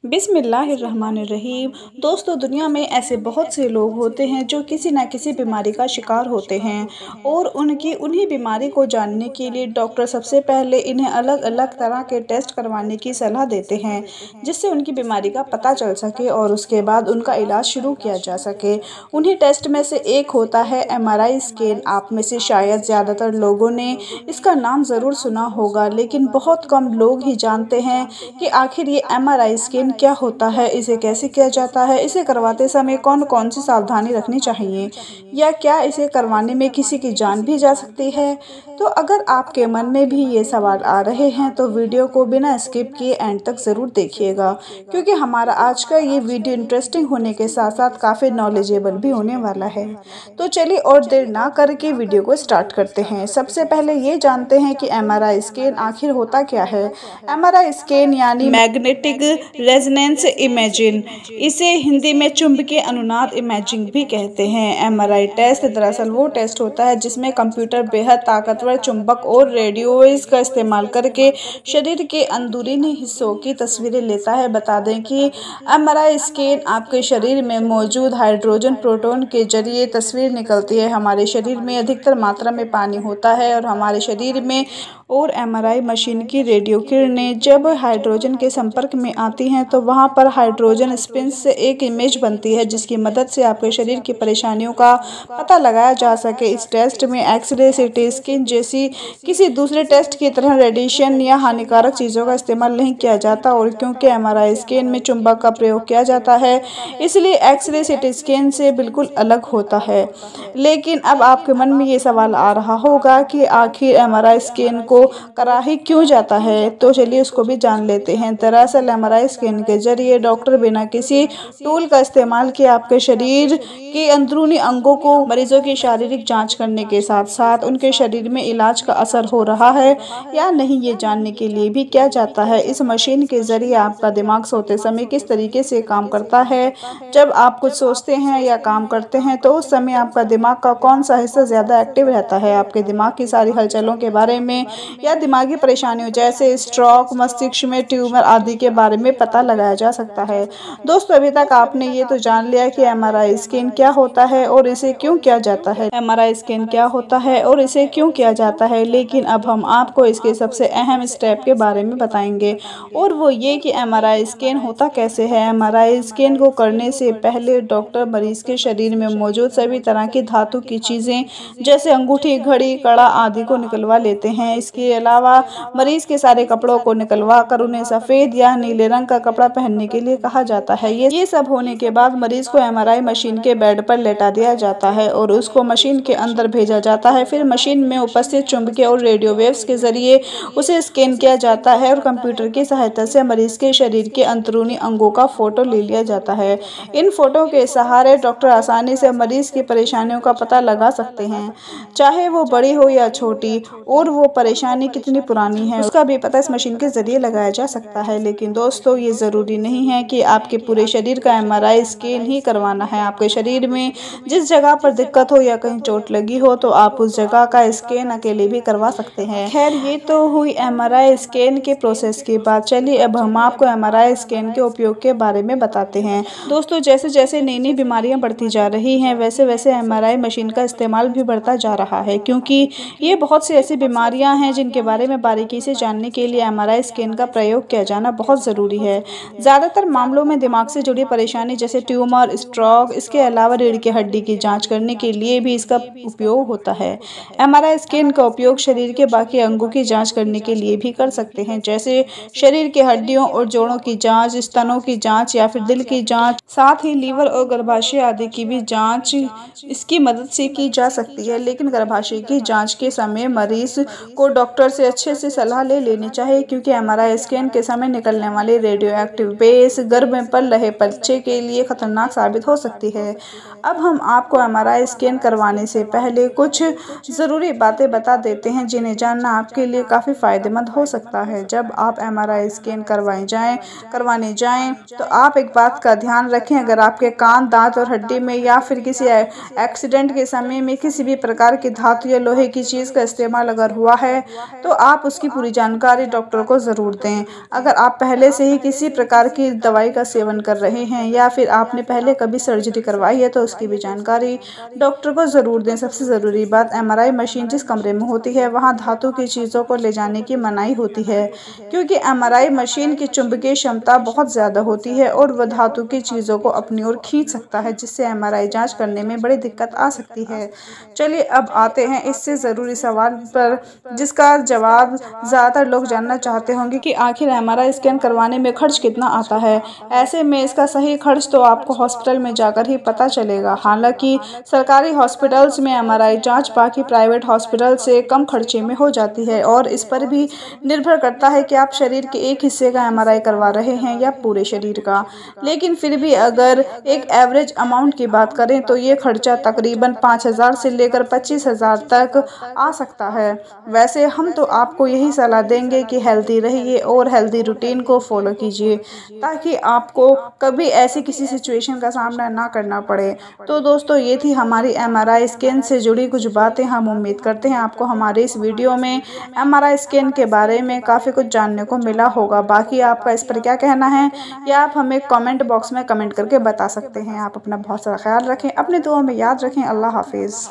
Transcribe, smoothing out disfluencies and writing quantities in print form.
बिस्मिल्लाहिर्रहमानिर्रहीम। दोस्तों, दुनिया में ऐसे बहुत से लोग होते हैं जो किसी न किसी बीमारी का शिकार होते हैं और उन्हीं बीमारी को जानने के लिए डॉक्टर सबसे पहले इन्हें अलग अलग तरह के टेस्ट करवाने की सलाह देते हैं, जिससे उनकी बीमारी का पता चल सके और उसके बाद उनका इलाज शुरू किया जा सके। उन्हीं टेस्ट में से एक होता है MRI स्कैन। आप में से शायद ज़्यादातर लोगों ने इसका नाम ज़रूर सुना होगा, लेकिन बहुत कम लोग ही जानते हैं कि आखिर ये MRI स्कैन क्या होता है, इसे कैसे किया जाता है, इसे करवाते समय कौन कौन सी सावधानी रखनी चाहिए, या क्या इसे करवाने में किसी की जान भी जा सकती है। तो अगर आपके मन में भी ये सवाल आ रहे हैं तो वीडियो को बिना स्किप किए एंड तक ज़रूर देखिएगा, क्योंकि हमारा आज का ये वीडियो इंटरेस्टिंग होने के साथ साथ काफ़ी नॉलेजेबल भी होने वाला है। तो चलिए और देर ना करके वीडियो को स्टार्ट करते हैं। सबसे पहले ये जानते हैं कि MRI स्कैन आखिर होता क्या है। MRI स्कैन यानी मैग्नेटिक रेजोनेंस इमेजिंग, इसे हिंदी में चुंबकीय अनुनाद इमेजिंग भी कहते हैं। MRI टेस्ट दरअसल वो टेस्ट होता है जिसमें कंप्यूटर बेहद ताकतवर चुंबक और रेडियो वेव्स का इस्तेमाल करके शरीर के अंदरूनी हिस्सों की तस्वीरें लेता है। बता दें कि MRI स्कैन आपके शरीर में मौजूद हाइड्रोजन प्रोटॉन के जरिए तस्वीर निकलती है। हमारे शरीर में अधिकतर मात्रा में पानी होता है और हमारे शरीर में MRI मशीन की रेडियो किरणें जब हाइड्रोजन के संपर्क में आती हैं तो वहां पर हाइड्रोजन स्पिन्स से एक इमेज बनती है, जिसकी मदद से आपके शरीर की परेशानियों का पता लगाया जा सके। इस टेस्ट में एक्सरे, सीटी स्कैन जैसी किसी दूसरे टेस्ट की तरह रेडिएशन या हानिकारक चीज़ों का इस्तेमाल नहीं किया जाता, और क्योंकि MRI स्कैन में चुंबक का प्रयोग किया जाता है इसलिए एक्सरे, सीटी स्कैन से बिल्कुल अलग होता है। लेकिन अब आपके मन में ये सवाल आ रहा होगा कि आखिर MRI स्कैन को करा ही क्यों जाता है, तो चलिए उसको भी जान लेते हैं। दरअसल MRI स्कैन के जरिए डॉक्टर बिना किसी टूल का इस्तेमाल किए आपके शरीर के अंदरूनी अंगों को मरीजों की शारीरिक जांच करने के साथ साथ उनके शरीर में इलाज का असर हो रहा है या नहीं, ये जानने के लिए भी किया जाता है। इस मशीन के जरिए आपका दिमाग सोते समय किस तरीके से काम करता है। जब आप कुछ सोचते हैं या काम करते हैं तो उस समय आपका दिमाग का कौन सा हिस्सा ज़्यादा एक्टिव रहता है, आपके दिमाग की सारी हलचलों के बारे में या दिमागी परेशानियों जैसे स्ट्रोक, मस्तिष्क में ट्यूमर आदि के बारे में पता लगाया जा सकता है। दोस्तों, अभी तक आपने ये तो जान लिया कि MRI स्कैन क्या होता है और इसे क्यों किया जाता है। MRI स्कैन क्या होता है और इसे क्यों किया जाता है, लेकिन अब हम आपको इसके सबसे अहम स्टेप के बारे में बताएंगे, और वो ये कि MRI स्कैन होता कैसे है। MRI स्कैन को करने से पहले डॉक्टर मरीज के शरीर में मौजूद सभी तरह की धातु की चीज़ें जैसे अंगूठी, घड़ी, कड़ा आदि को निकलवा लेते हैं। इसके अलावा मरीज के सारे कपड़ों को निकलवा कर उन्हें सफ़ेद या नीले रंग का कपड़ा पहनने के लिए कहा जाता है। ये सब होने के बाद मरीज को MRI मशीन के बेड पर लेटा दिया जाता है और उसको मशीन के अंदर भेजा जाता है। फिर मशीन में उपस्थित चुंबकीय और रेडियो वेव्स के जरिए उसे स्कैन किया जाता है और कंप्यूटर की सहायता से मरीज के शरीर के अंदरूनी अंगों का फोटो ले लिया जाता है। इन फोटो के सहारे डॉक्टर आसानी से मरीज की परेशानियों का पता लगा सकते हैं, चाहे वो बड़ी हो या छोटी, और वो परेशानी कितनी पुरानी है उसका भी पता इस मशीन के जरिए लगाया जा सकता है। लेकिन दोस्तों, ये ज़रूरी नहीं है कि आपके पूरे शरीर का MRI स्कैन ही करवाना है। आपके शरीर में जिस जगह पर दिक्कत हो या कहीं चोट लगी हो तो आप उस जगह का स्कैन अकेले भी करवा सकते हैं। खैर, ये तो हुई MRI स्कैन के प्रोसेस की बात। चलिए अब हम आपको MRI स्कैन के उपयोग के बारे में बताते हैं। दोस्तों, जैसे जैसे नई नई बीमारियां बढ़ती जा रही हैं वैसे वैसे MRI मशीन का इस्तेमाल भी बढ़ता जा रहा है, क्योंकि ये बहुत सी ऐसी बीमारियां हैं जिनके बारे में बारीकी से जानने के लिए MRI स्कैन का प्रयोग किया जाना बहुत ज़रूरी है। ज़्यादातर मामलों में दिमाग से जुड़ी परेशानी जैसे ट्यूमर, स्ट्रोक, इसके अलावा रीढ़ की हड्डी की जांच करने के लिए भी इसका उपयोग होता है। MRI स्कैन का उपयोग शरीर के बाकी अंगों की जांच करने के लिए भी कर सकते हैं, जैसे शरीर की हड्डियों और जोड़ों की जांच, स्तनों की जांच या फिर दिल की जांच, साथ ही लीवर और गर्भाशय आदि की भी जांच इसकी मदद से की जा सकती है। लेकिन गर्भाशय की जांच के समय मरीज को डॉक्टर से अच्छे से सलाह ले लेनी चाहिए, क्योंकि MRI स्कैन के समय निकलने वाली रेडियो एक्टिव बेस गर्भ में पल रहे बच्चे के लिए खतरनाक साबित हो सकती है। अब हम आपको MRI स्कैन करवाने से पहले कुछ ज़रूरी बातें बता देते हैं जिन्हें जानना आपके लिए काफ़ी फ़ायदेमंद हो सकता है। जब आप MRI स्कैन करवाने जाएं तो आप एक बात का ध्यान रखें, अगर आपके कान, दांत और हड्डी में या फिर किसी एक्सीडेंट के समय में किसी भी प्रकार की धातु या लोहे की चीज़ का इस्तेमाल अगर हुआ है तो आप उसकी पूरी जानकारी डॉक्टर को ज़रूर दें। अगर आप पहले से ही किसी प्रकार की दवाई का सेवन कर रहे हैं या फिर आपने पहले कभी सर्जरी करवाई है तो उसकी भी जानकारी डॉक्टर को ज़रूर दें। सबसे ज़रूरी बात, एमआरआई मशीन जिस कमरे में होती है वहाँ धातु की चीज़ों को ले जाने की मनाही होती है, क्योंकि एमआरआई मशीन की चुंबकीय क्षमता बहुत ज़्यादा होती है और वह धातु की चीज़ों को अपनी ओर खींच सकता है, जिससे एमआरआई जांच करने में बड़ी दिक्कत आ सकती है। चलिए अब आते हैं इससे ज़रूरी सवाल पर, जिसका जवाब ज़्यादातर लोग जानना चाहते होंगे कि आखिर एमआरआई स्कैन करवाने में खर्च कितना आता है। ऐसे में इसका सही खर्च तो आपको हॉस्पिटल में जाकर ही पता चलेगा। हालांकि सरकारी हॉस्पिटल्स में एमआरआई जांच बाकी प्राइवेट हॉस्पिटल से कम खर्चे में हो जाती है और इस पर भी निर्भर करता है कि आप शरीर के एक हिस्से का एमआरआई करवा रहे हैं या पूरे शरीर का। लेकिन फिर भी अगर एक एवरेज अमाउंट की बात करें तो ये खर्चा तकरीबन 5,000 से लेकर 25,000 तक आ सकता है। वैसे हम तो आपको यही सलाह देंगे कि हेल्दी रहिए और हेल्दी रूटीन को फॉलो कीजिए, ताकि आपको कभी ऐसी किसी सिचुएशन का सामना ना करना पड़े। तो दोस्तों, ये थी हमारी एमआरआई स्कैन से जुड़ी कुछ बातें। हम उम्मीद करते हैं आपको हमारे इस वीडियो में एमआरआई स्कैन के बारे में काफ़ी कुछ जानने को मिला होगा। बाकी आपका इस पर क्या कहना है, या आप हमें कमेंट बॉक्स में कमेंट करके बता सकते हैं। आप अपना बहुत सारा ख्याल रखें, अपनी दुआओं में याद रखें। अल्लाह हाफिज़।